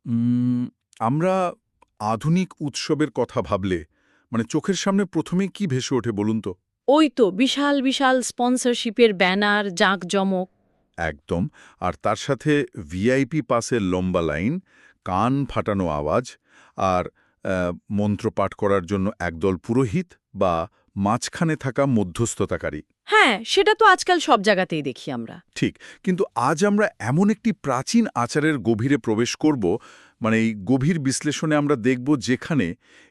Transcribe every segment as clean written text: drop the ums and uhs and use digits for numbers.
উম, আমরা আধুনিক উৎসবের কথা ভাবলে চোখের সামনে প্রথমে কি ভেসে ওঠে বলুন তো? ওই তো বিশাল বিশাল স্পন্সরশিপের ব্যানার, জাঁকজমক। একদম। আর তার সাথে ভিআইপি পাসের লম্বা লাইন, কান ফাটানো আওয়াজ, আর মন্ত্র পাঠ করার জন্য একদল পুরোহিত বা মাঝখানে থাকা মধ্যস্থতাকারী। হ্যাঁ, সেটা তো আজকাল সব জায়গাতেই দেখি আমরা। ঠিক। কিন্তু আজ আমরা এমন একটি প্রাচীন আচারের গভীরে প্রবেশ করব, এই গভীর বিশ্লেষণে আমরা দেখব যেখানে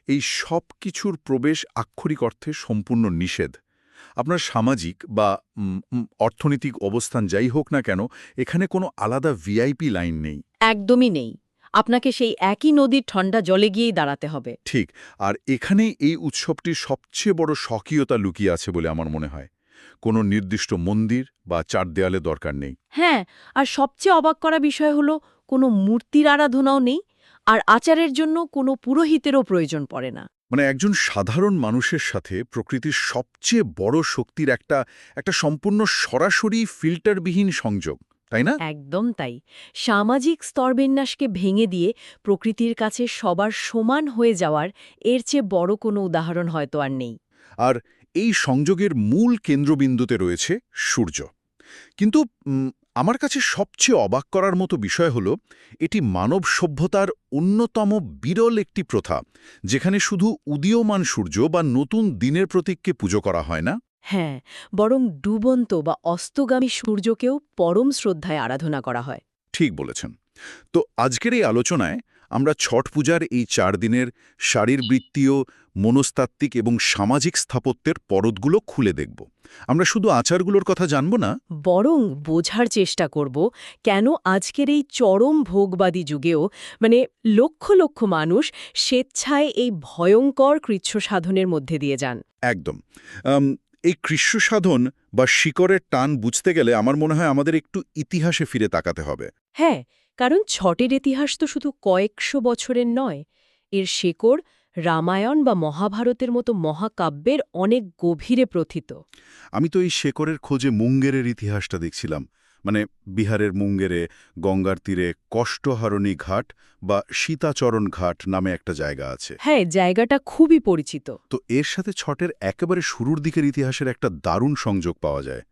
এই সব কিছুর প্রবেশ আক্ষরিক অর্থে সম্পূর্ণ নিষেধ। আপনার সামাজিক বা অর্থনৈতিক অবস্থান যাই হোক না কেন, এখানে কোনো আলাদা ভিআইপি লাইন নেই। একদমই নেই। আপনাকে সেই একই নদীর ঠান্ডা জলে গিয়েই দাঁড়াতে হবে। ঠিক। আর এখানেই এই উৎসবটির সবচেয়ে বড় স্বকীয়তা লুকিয়ে আছে বলে আমার মনে হয়। কোনো নির্দিষ্ট মন্দির বা চার দেয়ালে দরকার নেই। হ্যাঁ, আর সবচেয়ে অবাক করা বিষয় হলো কোনো মূর্তির আরাধনাও নেই, আর আচারের জন্য কোনো পুরোহিতেরও প্রয়োজন পড়ে না। একজন সাধারণ মানুষের সাথে প্রকৃতির সবচেয়ে বড় শক্তির একটা একটা সম্পূর্ণ সরাসরি ফিল্টারবিহীন সংযোগ, তাই না? একদম তাই। সামাজিক স্তরবিন্যাসকে ভেঙে দিয়ে প্রকৃতির কাছে সবার সমান হয়ে যাওয়ার এর চেয়ে বড় কোনো উদাহরণ হয়তো আর নেই। আর এই সংযোগের মূল কেন্দ্রবিন্দুতে রয়েছে সূর্য। কিন্তু আমার কাছে সবচেয়ে অবাক করার মতো বিষয় হলো, এটি মানব সভ্যতার অন্যতম বিরল একটি প্রথা, যেখানে শুধু উদীয়মান সূর্য বা নতুন দিনের প্রতীককে পুজো করা হয় না। হ্যাঁ, বরং ডুবন্ত বা অস্তগামী সূর্যকেও পরম শ্রদ্ধায় আরাধনা করা হয়। ঠিক বলেছেন। তো আজকের এই আলোচনায় আমরা ছট পূজার এই ৪ দিনের শারীরবৃত্তীয়, মনস্তাত্ত্বিক এবং সামাজিক স্থাপত্যের পরতগুলো খুলে দেখব। আমরা শুধু আচারগুলোর কথা জানব না। বরং বোঝার চেষ্টা করব কেন আজকের এই চরম ভোগবাদী যুগেও মানে লক্ষ লক্ষ মানুষ স্বেচ্ছায় এই ভয়ঙ্কর কৃচ্ছ সাধনের মধ্যে দিয়ে যান। একদম। আম, এই কৃষ্ণ সাধন বা শিকড়ের টান বুঝতে গেলে আমার মনে হয় আমাদের একটু ইতিহাসে ফিরে তাকাতে হবে। হ্যাঁ, কারণ ছটের ইতিহাস তো শুধু কয়েকশো বছরের নয়। এর শেকড় রামায়ণ বা মহাভারতের মতো মহাকাব্যের অনেক গভীরে প্রথিত। আমি তো এই শেকড়ের খোঁজে মুঙ্গেরের ইতিহাসটা দেখছিলাম। বিহারের মুঙ্গেরে গঙ্গার তীরে কষ্টহারণী ঘাট বা সীতাচরণ ঘাট নামে একটা জায়গা আছে। হ্যাঁ, জায়গাটা খুবই পরিচিত। তো এর সাথে ছটের একেবারে শুরুর দিকের ইতিহাসের একটা দারুণ সংযোগ পাওয়া যায়।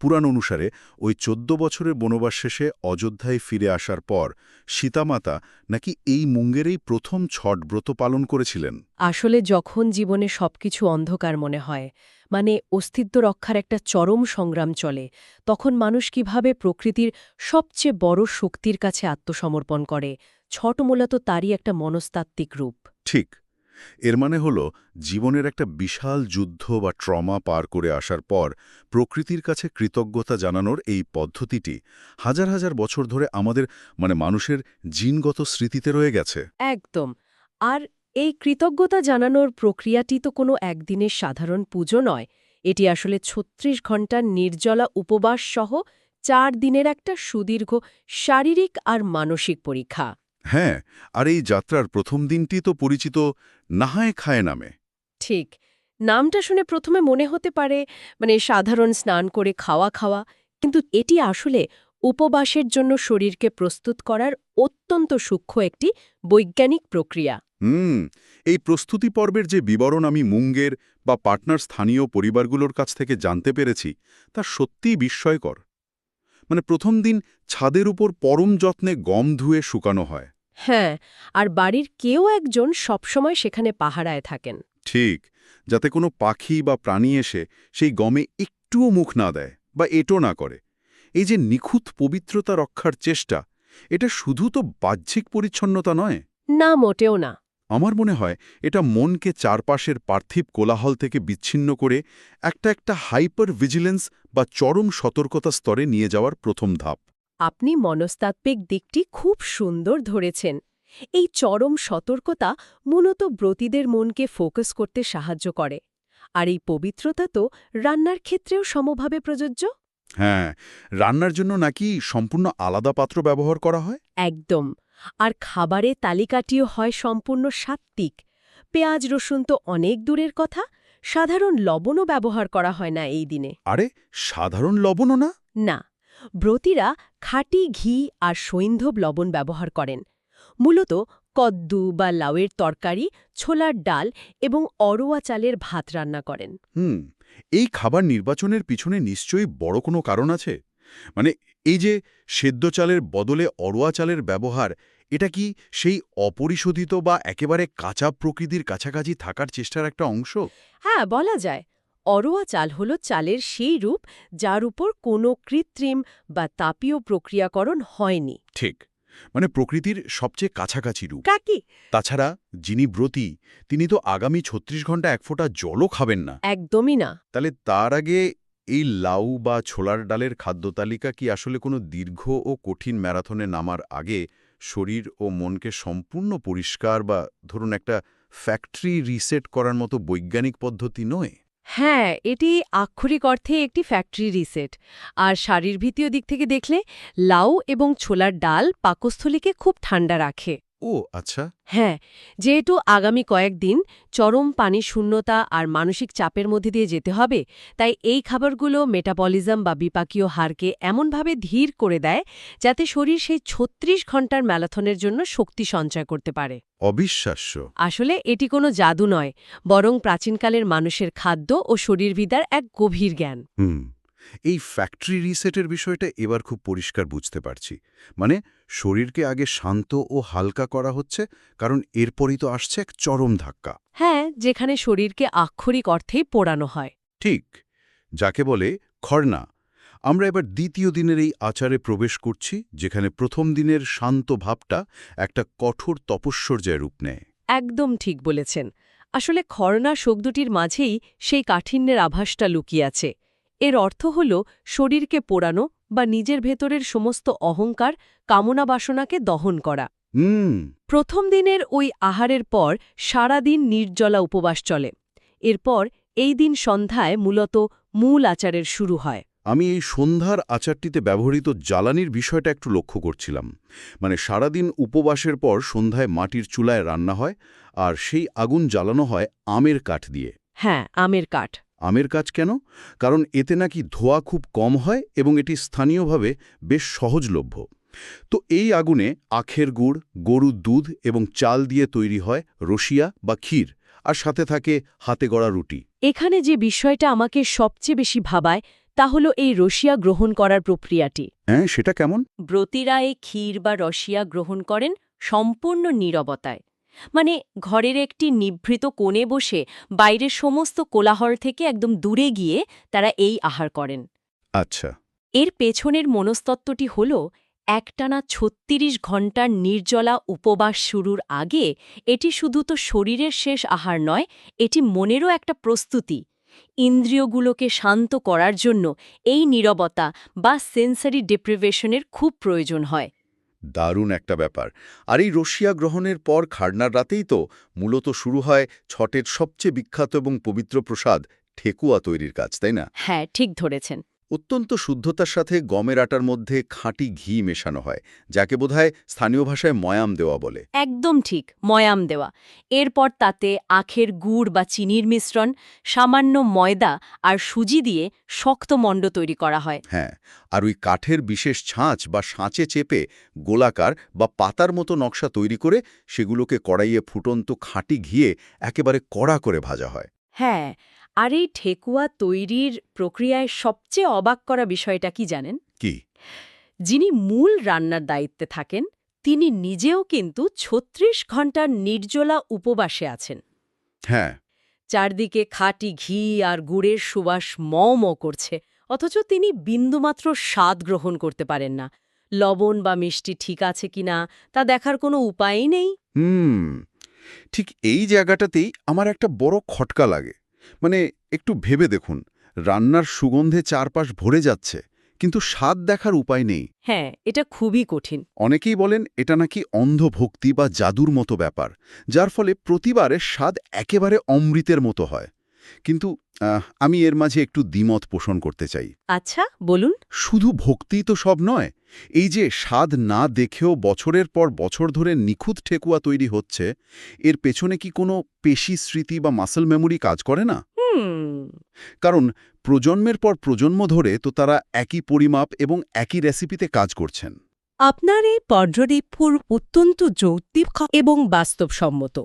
পুরাণ অনুসারে ওই ১৪ বছরের বনবাস শেষে অযোধ্যায় ফিরে আসার পর সীতামাতা নাকি এই মুঙ্গেরেই প্রথম ছট ব্রত পালন করেছিলেন। আসলে যখন জীবনে সবকিছু অন্ধকার মনে হয়, মানে অস্তিত্ব রক্ষার একটা চরম সংগ্রাম চলে, তখন মানুষ কিভাবে প্রকৃতির সবচেয়ে বড় শক্তির কাছে আত্মসমর্পণ করে, ছট মূলত তারই একটা মনস্তাত্ত্বিক রূপ। ঠিক। এর মানে হলো, জীবনের একটা বিশাল যুদ্ধ বা ট্রমা পার করে আসার পর প্রকৃতির কাছে কৃতজ্ঞতা জানানোর এই পদ্ধতিটি হাজার হাজার বছর ধরে আমাদের মানুষের জিনগত স্মৃতিতে রয়ে গেছে। একদম। আর এই কৃতজ্ঞতা জানানোর প্রক্রিয়াটি তো কোনো একদিনের সাধারণ পুজো নয়। এটি আসলে ৩৬ ঘণ্টার নির্জলা উপবাস সহ ৪ দিনের একটা সুদীর্ঘ শারীরিক আর মানসিক পরীক্ষা। হ্যাঁ। আর এই যাত্রার প্রথম দিনটি তো পরিচিত নাহায় খায় নামে। ঠিক। নামটা শুনে প্রথমে মনে হতে পারে সাধারণ স্নান করে খাওয়া খাওয়া, কিন্তু এটি আসলে উপবাসের জন্য শরীরকে প্রস্তুত করার অত্যন্ত সূক্ষ্ম একটি বৈজ্ঞানিক প্রক্রিয়া। হুম। এই প্রস্তুতি পর্বের যে বিবরণ আমি মুঙ্গের বা পাটনার স্থানীয় পরিবারগুলোর কাছ থেকে জানতে পেরেছি, তা সত্যিই বিস্ময়কর। প্রথম দিন ছাদের উপর পরম যত্নে গম ধুয়ে শুকানো হয়। হ্যাঁ, আর বাড়ির কেউ একজন সবসময় সেখানে পাহারায় থাকেন। ঠিক। যাতে কোনো পাখি বা প্রাণী এসে সেই গমে একটুও মুখ না দেয় বা এঁটো না করে। এই যে নিখুঁত পবিত্রতা রক্ষার চেষ্টা, এটা শুধু তো বাহ্যিক পরিচ্ছন্নতা নয়। না, মোটেও না। আমার মনে হয় এটা মনকে চারপাশের পার্থিব কোলাহল থেকে বিচ্ছিন্ন করে একটা হাইপার ভিজিলেন্স বা চরম সতর্কতা স্তরে নিয়ে যাওয়ার প্রথম ধাপ। আপনি মনস্তাত্ত্বিক দিকটি খুব সুন্দর ধরেছেন। এই চরম সতর্কতা মূলত ব্রতীদের মনকে ফোকাস করতে সাহায্য করে। আর এই পবিত্রতা তো রান্নার ক্ষেত্রেও সমভাবে প্রযোজ্য। হ্যাঁ, রান্নার জন্য নাকি সম্পূর্ণ আলাদা পাত্র ব্যবহার করা হয়? একদম। আর খাবারের তালিকাটিও হয় সম্পূর্ণ সাত্ত্বিক। পেঁয়াজ রসুন তো অনেক দূরের কথা, সাধারণ লবণও ব্যবহার করা হয় না এই দিনে। আরে, সাধারণ লবণও না? না, ব্রতীরা খাঁটি ঘি আর সৈন্ধব লবণ ব্যবহার করেন। মূলত কদ্দু বা লাউয়ের তরকারি, ছোলার ডাল এবং অরোয়া চালের ভাত রান্না করেন। এই খাবার নির্বাচনের পিছনে নিশ্চয়ই বড় কোনো কারণ আছে। মানে এই যে সেদ্ধ চালের বদলে অরোয়া চালের ব্যবহার, এটা কি সেই অপরিশোধিত বা একেবারে কাঁচা প্রকৃতির কাছাকাছি থাকার চেষ্টার একটা অংশ? হ্যাঁ, বলা যায়। অরোয়া চাল হল চালের সেই রূপ যার উপর কোনো কৃত্রিম বা তাপীয় প্রক্রিয়াকরণ হয়নি। ঠিক, মানে প্রকৃতির সবচেয়ে কাছাকাছি রূপ। কাকি তাছাড়া যিনি ব্রতী, তিনি তো আগামী ৩৬ ঘন্টা এক ফোঁটা জলও খাবেন না। একদমই না। তাহলে তার আগে এই লাউ বা ছোলার ডালের খাদ্যতালিকা কি আসলে কোনো দীর্ঘ ও কঠিন ম্যারাথনে নামার আগে শরীর ও মনকে সম্পূর্ণ পরিষ্কার বা ধরুন একটা ফ্যাক্টরি রিসেট করার মতো বৈজ্ঞানিক পদ্ধতি নয়? হ্যাঁ, এটি আক্ষরিক অর্থে একটি ফ্যাক্টরি রিসেট। আর শারীরবৃত্তীয় দিক থেকে দেখলে লাউ এবং ছোলার ডাল পাকস্থলীকে খুব ঠান্ডা রাখে। ও আচ্ছা। হ্যাঁ, যেহেতু আগামী কয়েকদিন চরম পানি শূন্যতা আর মানসিক চাপের মধ্যে দিয়ে যেতে হবে, তাই এই খাবারগুলো মেটাবলিজম বা বিপাকীয় হারকে এমনভাবে ধীর করে দেয় যাতে শরীর সেই ৩৬ ঘন্টার ম্যারাথনের জন্য শক্তি সঞ্চয় করতে পারে। অবিশ্বাস্য। আসলে এটি কোনো জাদু নয়, বরং প্রাচীনকালের মানুষের খাদ্য ও শরীরবিদ্যার এক গভীর জ্ঞান। এই ফ্যাক্টরি রিসেটের বিষয়টা এবার খুব পরিষ্কার বুঝতে পারছি। মানে শরীরকে আগে শান্ত ও হালকা করা হচ্ছে, কারণ এরপরই তো আসছে এক চরম ধাক্কা। হ্যাঁ, যেখানে শরীরকে আক্ষরিক অর্থেই পোড়ানো হয়। ঠিক, যাকে বলে খরনা। আমরা এবার দ্বিতীয় দিনের এই আচারে প্রবেশ করছি, যেখানে প্রথম দিনের শান্ত ভাবটা একটা কঠোর তপস্যর্যায় রূপ নেয়। একদম ঠিক বলেছেন। আসলে খরনা শব্দটির মাঝেই সেই কাঠিন্যের আভাসটা লুকিয়ে আছে। এর অর্থ হল শরীরকে পোড়ানো বা নিজের ভেতরের সমস্ত অহংকার, কামনা বাসনাকে দহন করা। প্রথম দিনের ওই আহারের পর সারাদিন নির্জলা উপবাস চলে। এরপর এই দিন সন্ধ্যায় মূলত মূল আচারের শুরু হয়। আমি এই সন্ধ্যার আচারটিতে ব্যবহৃত জ্বালানির বিষয়টা একটু লক্ষ্য করছিলাম। মানে সারাদিন উপবাসের পর সন্ধ্যায় মাটির চুলায় রান্না হয়, আর সেই আগুন জ্বালানো হয় আমের কাঠ দিয়ে। হ্যাঁ, আমের কাঠ। আমের কাঠ কেন? কারণ এতে নাকি ধোঁয়া খুব কম হয় এবং এটি স্থানীয়ভাবে বেশ সহজলভ্য। তো এই আগুনে আখের গুড়, গরুর দুধ এবং চাল দিয়ে তৈরি হয় রসিয়া বা ক্ষীর, আর সাথে থাকে হাতে গড়া রুটি। এখানে যে বিষয়টা আমাকে সবচেয়ে বেশি ভাবায় তা হল এই রসিয়া গ্রহণ করার প্রক্রিয়াটি। হ্যাঁ, সেটা কেমন? ব্রতীরা এই ক্ষীর বা রসিয়া গ্রহণ করেন সম্পূর্ণ নীরবতায়। মানে ঘরের একটি নিভৃত কোণে বসে বাইরের সমস্ত কোলাহল থেকে একদম দূরে গিয়ে তারা এই আহার করেন। আচ্ছা। এর পেছনের মনস্তত্ত্বটি হল একটানা ৩৬ ঘণ্টার নির্জলা উপবাস শুরুর আগে এটি শুধু তো শরীরের শেষ আহার নয়, এটি মনেরও একটা প্রস্তুতি। ইন্দ্রিয়গুলোকে শান্ত করার জন্য এই নীরবতা বা সেন্সারি ডিপ্রিভেশনের খুব প্রয়োজন হয়। দারুণ একটা ব্যাপার। আর এই রসিয়া গ্রহণের পর খাড়নার রাতেই তো মূলত শুরু হয় ছটের সবচেয়ে বিখ্যাত এবং পবিত্র প্রসাদ ঠেকুয়া তৈরির কাজ, তাই না? হ্যাঁ, ঠিক ধরেছেন। অত্যন্ত শুদ্ধতার সাথে গমের আটার মধ্যে খাঁটি ঘি মেশানো হয়, যাকে বোধহয় স্থানীয় ভাষায় ময়াম দেওয়া বলে। একদম ঠিক, ময়াম দেওয়া। এরপর তাতে আখের গুড় বা চিনির মিশ্রণ, সামান্য ময়দা আর সুজি দিয়ে শক্ত মণ্ড তৈরি করা হয়। হ্যাঁ, আর ওই কাঠের বিশেষ ছাঁচ বা সাঁচে চেপে গোলাকার বা পাতার মতো নকশা তৈরি করে সেগুলোকে কড়াইয়ে ফুটন্ত খাঁটি ঘিয়ে একেবারে কড়া করে ভাজা হয়। হ্যাঁ, আর এই ঠেকুয়া তৈরির প্রক্রিয়ায় সবচেয়ে অবাক করা বিষয়টা কি জানেন? কি? যিনি মূল রান্নার দায়িত্বে থাকেন তিনি নিজেও কিন্তু ৩৬ ঘণ্টার নির্জলা উপবাসে আছেন। হ্যাঁ। চারদিকে খাঁটি ঘি আর গুড়ের সুবাস ম করছে, অথচ তিনি বিন্দুমাত্র স্বাদ গ্রহণ করতে পারেন না। লবণ বা মিষ্টি ঠিক আছে কিনা তা দেখার কোনো উপায়ই নেই। ঠিক এই জায়গাটাতেই আমার একটা বড় খটকা লাগে। মানে একটু ভেবে দেখুন, রান্নার সুগন্ধে চারপাশ ভরে যাচ্ছে, কিন্তু স্বাদ দেখার উপায় নেই। হ্যাঁ, এটা খুবই কঠিন। অনেকেই বলেন এটা নাকি অন্ধভক্তি বা জাদুর মতো ব্যাপার, যার ফলে প্রতিবারের স্বাদ একেবারে অমৃতের মতো হয়। কিন্তু আমি এর মাঝে একটু দ্বিমত পোষণ করতে চাই। আচ্ছা, বলুন। শুধু ভক্তিই তো সব নয়। এই যে স্বাদ না দেখেও বছরের পর বছর ধরে নিখুঁত ঠেকুয়া তৈরি হচ্ছে, এর পেছনে কি কোনো পেশি স্মৃতি বা মাসল মেমোরি কাজ করে না? কারণ প্রজন্মের পর প্রজন্ম ধরে তো তারা একই পরিমাপ এবং একই রেসিপিতে কাজ করছেন। আপনার এই পর্যবেক্ষণ অত্যন্ত যৌক্তিক এবং বাস্তবসম্মত।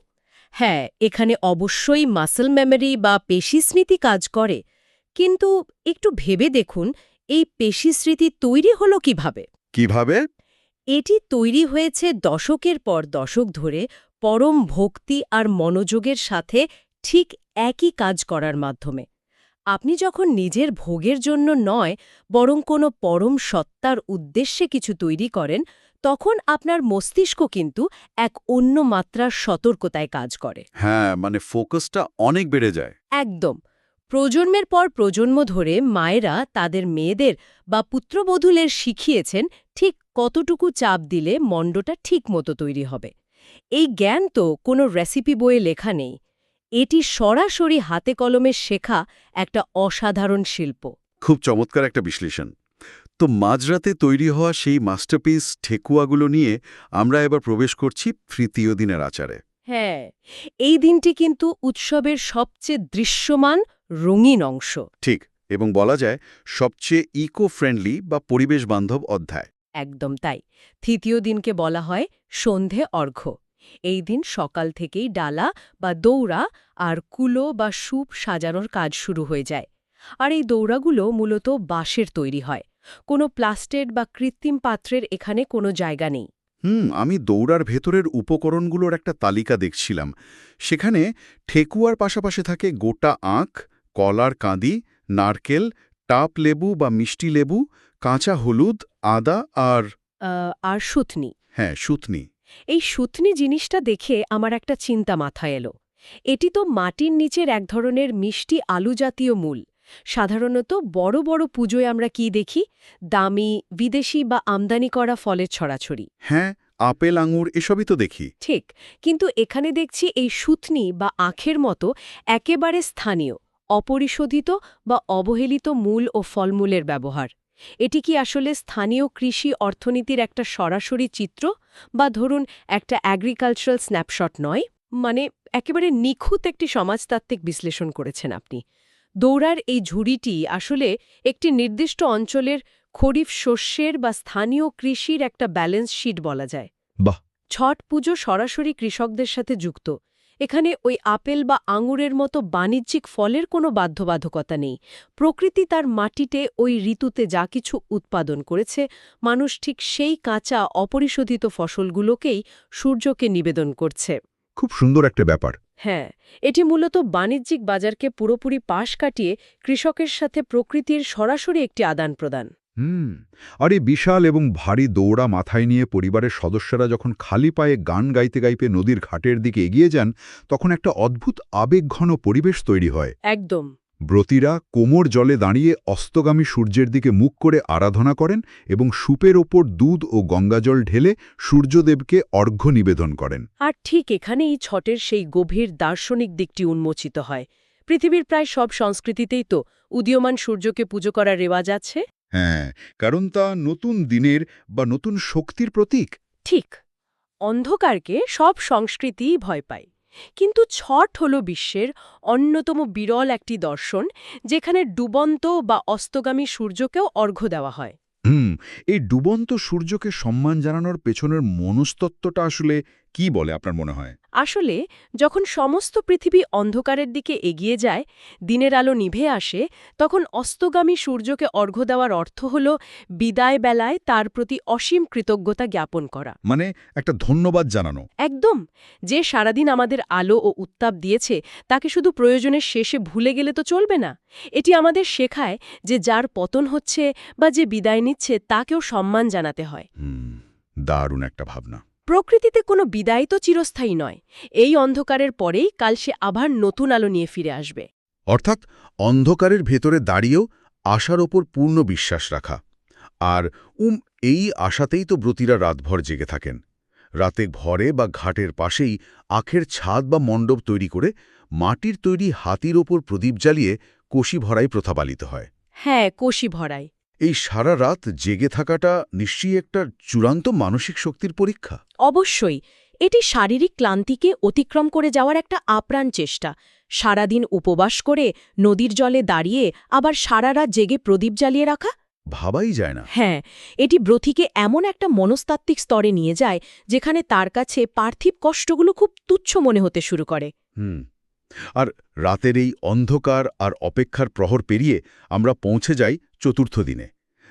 হ্যাঁ, এখানে অবশ্যই মাসল মেমোরি বা পেশিস্মৃতি কাজ করে, কিন্তু একটু ভেবে দেখুন এই পেশিস্মৃতি তৈরি হলো কিভাবে। কিভাবে? এটি তৈরি হয়েছে দশকের পর দশক ধরে পরম ভক্তি আর মনোযোগের সাথে ঠিক একই কাজ করার মাধ্যমে। আপনি যখন নিজের ভোগের জন্য নয়, বরং কোনো পরম সত্তার উদ্দেশ্যে কিছু তৈরি করেন, তখন আপনার মস্তিষ্ক কিন্তু এক অন্য মাত্রার সতর্কতায় কাজ করে। হ্যাঁ, মানে ফোকাসটা অনেক বেড়ে যায়। একদম। প্রজন্মের পর প্রজন্ম ধরে মায়েরা তাদের মেয়েদের বা পুত্রবধূদের শিখিয়েছেন ঠিক কতটুকু চাপ দিলে মণ্ডটা ঠিক মতো তৈরি হবে। এই জ্ঞান তো কোনো রেসিপি বইয়ে লেখা নেই। এটি সরাসরি হাতে কলমে শেখা একটা অসাধারণ শিল্প। খুব চমৎকার একটা বিশ্লেষণ। তো মাঝরাতে তৈরি হওয়া সেই মাস্টারপিস ঠেকুয়াগুলো নিয়ে আমরা এবার প্রবেশ করছি তৃতীয় দিনের আচারে। হ্যাঁ, এই দিনটি কিন্তু উৎসবের সবচেয়ে দৃশ্যমান, রঙিন অংশ। ঠিক, এবং বলা যায় সবচেয়ে ইকো ফ্রেন্ডলি বা পরিবেশ বান্ধব অধ্যায়। একদম তাই। তৃতীয় দিনকে বলা হয় সন্ধে অর্ঘ্য। এই দিন সকাল থেকেই ডালা বা দৌড়া আর কুলো বা স্যুপ সাজানোর কাজ শুরু হয়ে যায়। আর এই দৌড়াগুলো মূলত বাঁশের তৈরি হয়। কোনো প্লাস্টেড বা কৃত্রিম পাত্রের এখানে কোনো জায়গা নেই। আমি দৌড়ার ভেতরের উপকরণগুলোর একটা তালিকা দেখছিলাম। সেখানে ঠেকুয়ার পাশাপাশি থাকে গোটা আখ, কলার কাঁদি, নারকেল, টাপ লেবু বা মিষ্টি লেবু, কাঁচা হলুদ, আদা আর আর সুতনি। হ্যাঁ, সুতনি। এই সুতনি জিনিসটা দেখে আমার একটা চিন্তা মাথায় এলো। এটি তো মাটির নিচের এক ধরনের মিষ্টি আলু জাতীয় মূল। সাধারণত বড় বড় পুজোয় আমরা কি দেখি? দামি, বিদেশি বা আমদানি করা ফলের ছড়াছড়ি। হ্যাঁ, আপেল আঙুর এসবই তো দেখি। ঠিক, কিন্তু এখানে দেখছি এই সুতনি বা আখের মতো একেবারে স্থানীয়, অপরিশোধিত বা অবহেলিত মূল ও ফলমূলের ব্যবহার। এটি কি আসলে স্থানীয় কৃষি অর্থনীতির একটা সরাসরি চিত্র, বা ধরুন একটা অ্যাগ্রিকালচারাল স্ন্যাপশট নয়? মানে একেবারে নিখুঁত একটি সমাজতাত্ত্বিক বিশ্লেষণ করেছেন আপনি। দৌড়ার এই ঝুড়িটি আসলে একটি নির্দিষ্ট অঞ্চলের খরিফ শস্যের বা স্থানীয় কৃষির একটা ব্যালেন্স শিট বলা যায়। বাহ! ছট পুজো সরাসরি কৃষকদের সাথে যুক্ত। এখানে ওই আপেল বা আঙুরের মতো বাণিজ্যিক ফলের কোনো বাধ্যবাধকতা নেই। প্রকৃতি তার মাটিতে ওই ঋতুতে যা কিছু উৎপাদন করেছে, মানুষ ঠিক সেই কাঁচা অপরিশোধিত ফসলগুলোকেই সূর্যকে নিবেদন করছে। খুব সুন্দর একটা ব্যাপার। হ্যাঁ, এটি মূলত বাণিজ্যিক বাজারকে পুরোপুরি পাশ কাটিয়ে কৃষকের সাথে প্রকৃতির সরাসরি একটি আদান-প্রদান। আর এই বিশাল এবং ভারী দৌড়া মাথায় নিয়ে পরিবারের সদস্যরা যখন খালি পায়ে গান গাইতে গাইতে নদীর ঘাটের দিকে এগিয়ে যান, তখন একটা অদ্ভুত আবেগঘন পরিবেশ তৈরি হয়। একদম। ব্রতীরা কোমর জলে দাঁড়িয়ে অস্তগামী সূর্যের দিকে মুখ করে আরাধনা করেন এবং সুপের ওপর দুধ ও গঙ্গাজল ঢেলে সূর্যদেবকে অর্ঘ্য নিবেদন করেন। আর ঠিক এখানেই ছটের সেই গভীর দার্শনিক দিকটি উন্মোচিত হয়। পৃথিবীর প্রায় সব সংস্কৃতিতেই তো উদীয়মান সূর্যকে পুজো করার রেওয়াজ আছে। হ্যাঁ, কারণ তা নতুন দিনের বা নতুন শক্তির প্রতীক। ঠিক, অন্ধকারকে সব সংস্কৃতিই ভয় পায়। কিন্তু ছট হল বিশ্বের অন্যতম বিরল একটি দর্শন, যেখানে ডুবন্ত বা অস্তগামী সূর্যকেও অর্ঘ্য দেওয়া হয়। এই ডুবন্ত সূর্যকে সম্মান জানানোর পেছনের মনস্তত্ত্বটা আসলে কি বলে আপনার মনে হয়? আসলে যখন সমস্ত পৃথিবী অন্ধকারের দিকে এগিয়ে যায়, দিনের আলো নিভে আসে, তখন অস্তগামী সূর্যকে অর্ঘ্য দেওয়ার অর্থ হল বিদায় বেলায় তার প্রতি অসীম কৃতজ্ঞতা জ্ঞাপন করা। মানে একটা ধন্যবাদ জানানো। একদম। যে সারাদিন আমাদের আলো ও উত্তাপ দিয়েছে, তাকে শুধু প্রয়োজনের শেষে ভুলে গেলে তো চলবে না। এটি আমাদের শেখায় যে যার পতন হচ্ছে বা যে বিদায় নিচ্ছে, তাকেও সম্মান জানাতে হয়। দারুণ একটা ভাবনা। প্রকৃতিতে কোনো বিদায় তো চিরস্থায়ী নয়। এই অন্ধকারের পরেই কাল সে আবার নতুন আলো নিয়ে ফিরে আসবে। অর্থাৎ অন্ধকারের ভেতরে দাঁড়িয়েও আশার ওপর পূর্ণ বিশ্বাস রাখা। আর এই আশাতেই তো ব্রতীরা রাতভর জেগে থাকেন। রাতে ঘরে বা ঘাটের পাশেই আখের ছাদ বা মণ্ডপ তৈরি করে মাটির তৈরি হাতির ওপর প্রদীপ জ্বালিয়ে কোশি ভরাই প্রথা পালিত হয়। হ্যাঁ, কোশি ভরাই। এই সারা রাত জেগে থাকাটা নিশ্চয়ই একটা চূড়ান্ত মানসিক শক্তির পরীক্ষা। অবশ্যই। এটি শারীরিক ক্লান্তিকে অতিক্রম করে যাওয়ার একটা আপ্রাণ চেষ্টা। সারাদিন উপবাস করে নদীর জলে দাঁড়িয়ে আবার সারা রাত জেগে প্রদীপ জ্বালিয়ে রাখা। ভাবাই যায় না। হ্যাঁ, এটি ব্রথীকে এমন একটা মনস্তাত্ত্বিক স্তরে নিয়ে যায় যেখানে তার কাছে পার্থিব কষ্টগুলো খুব তুচ্ছ মনে হতে শুরু করে। হুম। আর রাতের এই অন্ধকার আর অপেক্ষার প্রহর পেরিয়ে আমরা পৌঁছে যাই চতুর্থ দিনে,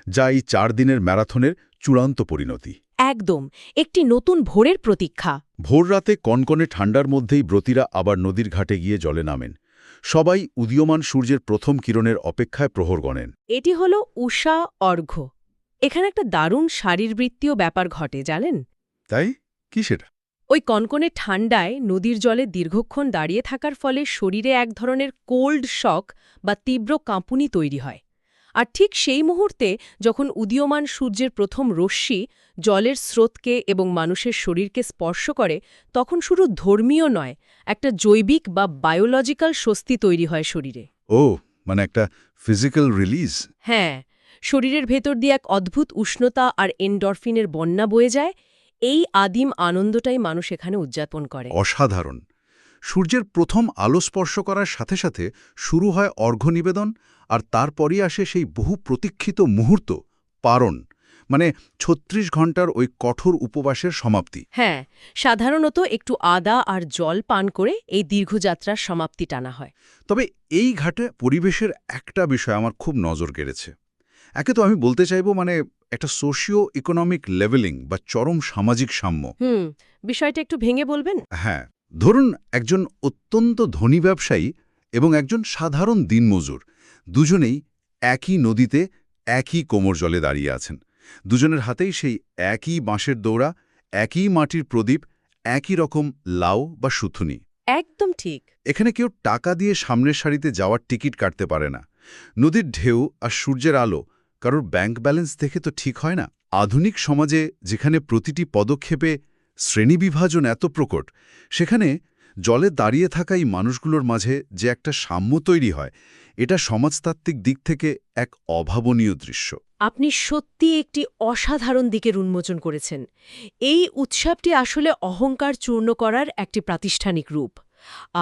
যা এই 4 দিনের ম্যারাথনের চূড়ান্ত পরিণতি। একদম, একটি নতুন ভোরের প্রতীক্ষা। ভোররাতে কনকনে ঠান্ডার মধ্যেই ব্রতীরা আবার নদীর ঘাটে গিয়ে জলে নামেন। সবাই উদীয়মান সূর্যের প্রথম কিরণের অপেক্ষায় প্রহর গণেন। এটি হল উষা অর্ঘ্য। এখানে একটা দারুণ শারীরবৃত্তীয় ব্যাপার ঘটে, জানেন? তাই? কি সেটা? ওই কনকনে ঠান্ডায় নদীর জলে দীর্ঘক্ষণ দাঁড়িয়ে থাকার ফলে শরীরে এক ধরনের কোল্ড শক বা তীব্র কাঁপুনি তৈরি হয়। আর ঠিক সেই মুহূর্তে যখন উদীয়মান সূর্যের প্রথম রশ্মি জলের স্রোতকে এবং মানুষের শরীরকে স্পর্শ করে, তখন শুধু ধর্মীয় নয়, একটা জৈবিক বা বায়োলজিক্যাল স্বস্তি তৈরি হয় শরীরে। ও, মানে একটা ফিজিক্যাল রিলিজ। হ্যাঁ, শরীরের ভেতর দিয়ে এক অদ্ভুত উষ্ণতা আর এন্ডরফিনের বন্যা বয়ে যায়। এই আদিম আনন্দটাই মানুষ এখানে উদযাপন করে। অসাধারণ। সূর্যের প্রথম আলো স্পর্শ করার সাথে সাথে শুরু হয় অর্ঘ্য নিবেদন, আর তারপরই আসে সেই বহু প্রতীক্ষিত মুহূর্ত, পারণ, মানে ৩৬ ঘণ্টার ওই কঠোর উপবাসের সমাপ্তি। হ্যাঁ, সাধারণত একটু আদা আর জল পান করে এই দীর্ঘযাত্রার সমাপ্তি টানা হয়। তবে এই ঘাটে পরিবেশের একটা বিষয় আমার খুব নজর কেড়েছে। একে তো আমি বলতে চাইব, মানে একটা সোশিও ইকোনমিক লেভেলিং বা চরম সামাজিক সাম্য। বিষয়টা একটু ভেঙে বলবেন? হ্যাঁ, ধরুন একজন অত্যন্ত ধনী ব্যবসায়ী এবং একজন সাধারণ দিনমজুর, দুজনেই একই নদীতে একই কোমর জলে দাঁড়িয়ে আছেন। দুজনের হাতেই সেই একই বাঁশের দৌড়া, একই মাটির প্রদীপ, একই রকম লাউ বা সুথুনি। একদম ঠিক। এখানে কেউ টাকা দিয়ে সামনের সারিতে যাওয়ার টিকিট কাটতে পারে না। নদীর ঢেউ আর সূর্যের আলো কারোর ব্যাংক ব্যালেন্স দেখে তো ঠিক হয় না। আধুনিক সমাজে যেখানে প্রতিটি পদক্ষেপে শ্রেণীবিভাজন এত প্রকট, সেখানে জলে দাঁড়িয়ে থাকা এই মানুষগুলোর মাঝে যে একটা সাম্য তৈরি হয়, এটা সমাজতাত্ত্বিক দিক থেকে এক অভাবনীয় দৃশ্য। আপনি সত্যি একটি অসাধারণ দিকের উন্মোচন করেছেন। এই উৎসবটি আসলে অহংকার চূর্ণ করার একটি প্রাতিষ্ঠানিক রূপ।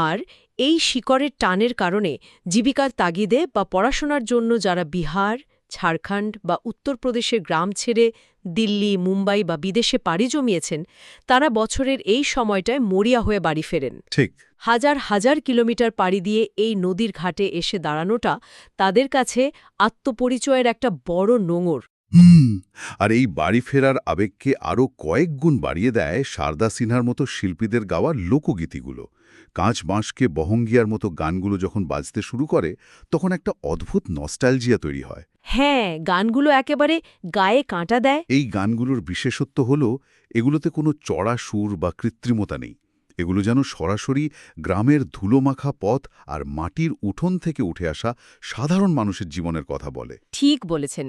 আর এই শিকড়ের টানের কারণে জীবিকার তাগিদে বা পড়াশোনার জন্য যারা বিহার, ঝাড়খণ্ড বা উত্তরপ্রদেশের গ্রাম ছেড়ে দিল্লি, মুম্বাই বা বিদেশে পাড়ি জমিয়েছেন, তারা বছরের এই সময়টায় মরিয়া হয়ে বাড়ি ফেরেন। ঠিক। হাজার হাজার কিলোমিটার পাড়ি দিয়ে এই নদীর ঘাটে এসে দাঁড়ানোটা তাদের কাছে আত্মপরিচয়ের একটা বড় নোঙর। আর এই বাড়ি ফেরার আবেগকে আরও কয়েক গুণ বাড়িয়ে দেয় শারদা সিনহার মতো শিল্পীদের গাওয়া লোকগীতিগুলো। কাঁচ বাঁশকে বহঙ্গিয়ার মতো গানগুলো যখন বাজতে শুরু করে, তখন একটা অদ্ভুত নস্টালজিয়া তৈরি হয়। হ্যাঁ, গানগুলো একেবারে গায়ে কাঁটা দেয়। এই গানগুলোর বিশেষত্ব হল এগুলোতে কোনো চড়া সুর বা কৃত্রিমতা নেই। এগুলো যেন সরাসরি গ্রামের ধুলোমাখা পথ আর মাটির উঠোন থেকে উঠে আসা সাধারণ মানুষের জীবনের কথা বলে। ঠিক বলেছেন।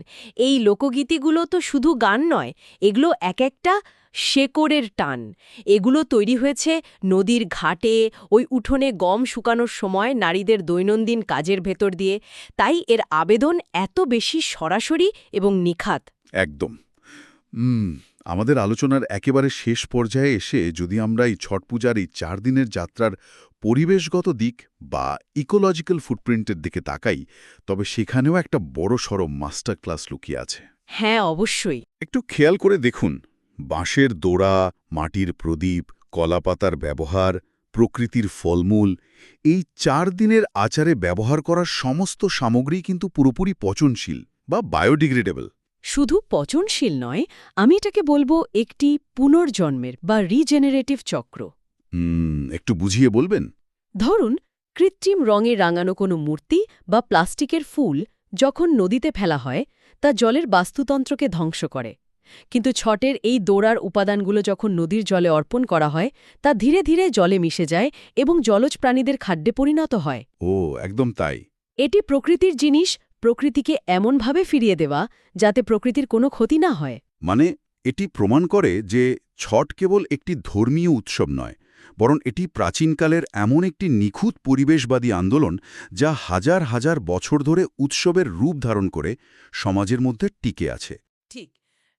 এই লোকগীতিগুলো তো শুধু গান নয়, এগুলো এক একটা শেকড়ের টান। এগুলো তৈরি হয়েছে নদীর ঘাটে, ওই উঠোনে গম শুকানোর সময় নারীদের দৈনন্দিন কাজের ভেতর দিয়ে। তাই এর আবেদন এত বেশি সরাসরি এবং নিখাত। একদম। আমাদের আলোচনার একেবারে শেষ পর্যায়ে এসে যদি আমরা এই ছট পূজার এই 4 দিনের যাত্রার পরিবেশগত দিক বা ইকোলজিক্যাল ফুটপ্রিন্টের দিকে তাকাই, তবে সেখানেও একটা বড়সড় মাস্টার ক্লাস লুকিয়ে আছে। হ্যাঁ, অবশ্যই। একটু খেয়াল করে দেখুন, বাঁশের দোড়া, মাটির প্রদীপ, কলাপাতার ব্যবহার, প্রকৃতির ফলমূল, এই 4 দিনের আচারে ব্যবহার করার সমস্ত সামগ্রী কিন্তু পুরোপুরি পচনশীল বা বায়োডিগ্রেডেবল। শুধু পচনশীল নয়, আমি এটাকে বলবো একটি পুনর্জন্মের বা রিজেনারেটিভ চক্র। একটু বুঝিয়ে বলবেন? ধরুন, কৃত্রিম রঙে রাঙানো কোনো মূর্তি বা প্লাস্টিকের ফুল যখন নদীতে ফেলা হয়, তা জলের বাস্তুতন্ত্রকে ধ্বংস করে। কিন্তু ছটের এই দোড়ার উপাদানগুলো যখন নদীর জলে অর্পণ করা হয়, তা ধীরে ধীরে জলে মিশে যায় এবং জলজ প্রাণীদের খাদ্যে পরিণত হয়। ও, একদম তাই। এটি প্রকৃতির জিনিস প্রকৃতিকে এমনভাবে ফিরিয়ে দেওয়া যাতে প্রকৃতির কোনো ক্ষতি না হয়। মানে এটি প্রমাণ করে যে ছট কেবল একটি ধর্মীয় উৎসব নয়, বরং এটি প্রাচীনকালের এমন একটি নিখুঁত পরিবেশবাদী আন্দোলন যা হাজার হাজার বছর ধরে উৎসবের রূপ ধারণ করে সমাজের মধ্যে টিকে আছে। ঠিক।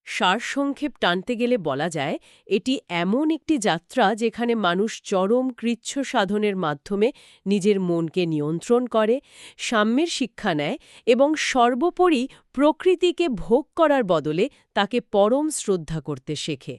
সারসংক্ষেপ টানতে গেলে বলা যায় এটি এমন একটি যাত্রা যেখানে মানুষ চরম কৃচ্ছ সাধনের মাধ্যমে নিজের মনকে নিয়ন্ত্রণ করে, সাম্যের শিক্ষা নেয় এবং সর্বোপরি প্রকৃতিকে ভোগ করার বদলে তাকে পরম শ্রদ্ধা করতে শেখে।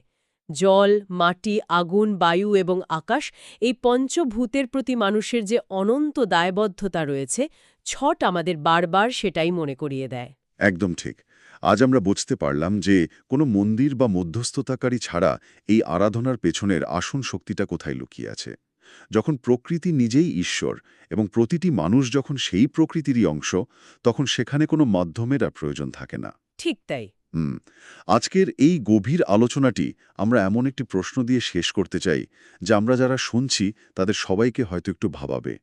জল, মাটি, আগুন, বায়ু এবং আকাশ এই পঞ্চভূতের প্রতি মানুষের যে অনন্ত দায়বদ্ধতা রয়েছে, ছট আমাদের বারবার সেটাই মনে করিয়ে দেয়। একদম ঠিক। আজ আমরা বুঝতে পারলাম যে কোনো মন্দির বা মধ্যস্থতাকারী ছাড়া এই আরাধনার পেছনের আসল শক্তিটা কোথায় লুকিয়ে আছে। যখন প্রকৃতি নিজেই ঈশ্বর এবং প্রতিটি মানুষ যখন সেই প্রকৃতিরই অংশ, তখন সেখানে কোনো মাধ্যমের আর প্রয়োজন থাকে না। ঠিক তাই। হুম। আজকের এই গভীর আলোচনাটি আমরা এমন একটি প্রশ্ন দিয়ে শেষ করতে চাই, যা আমরা যারা শুনছি তাদের সবাইকে হয়তো একটু ভাবাবে।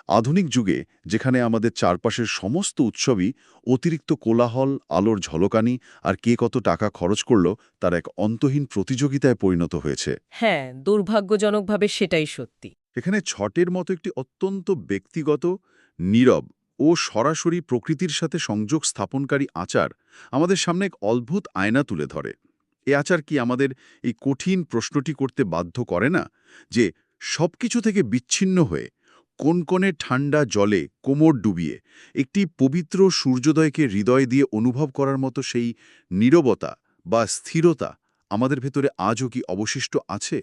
আধুনিক যুগে যেখানে আমাদের চারপাশের সমস্ত উৎসবই অতিরিক্ত কোলাহল, আলোর ঝলকানি আর কে কত টাকা খরচ করল তার এক অন্তহীন প্রতিযোগিতায় পরিণত হয়েছে, হ্যাঁ, দুর্ভাগ্যজনকভাবে সেটাই সত্যি। এখানে ছটের মতো একটি অত্যন্ত ব্যক্তিগত, নীরব ও সরাসরি প্রকৃতির সাথে সংযোগ স্থাপনকারী আচার আমাদের সামনে এক অদ্ভুত আয়না তুলে ধরে। এ আচার কি আমাদের এই কঠিন প্রশ্নটি করতে বাধ্য করে না যে সবকিছু থেকে বিচ্ছিন্ন হয়ে কোনকনে ঠান্ডা জলে কোমর ডুবিয়ে একটি পবিত্র সূর্যোদয়কে হৃদয় দিয়ে অনুভব করার মতো সেই নীরবতা বা স্থিরতা আমাদের ভেতরে আজও কি অবশিষ্ট আছে?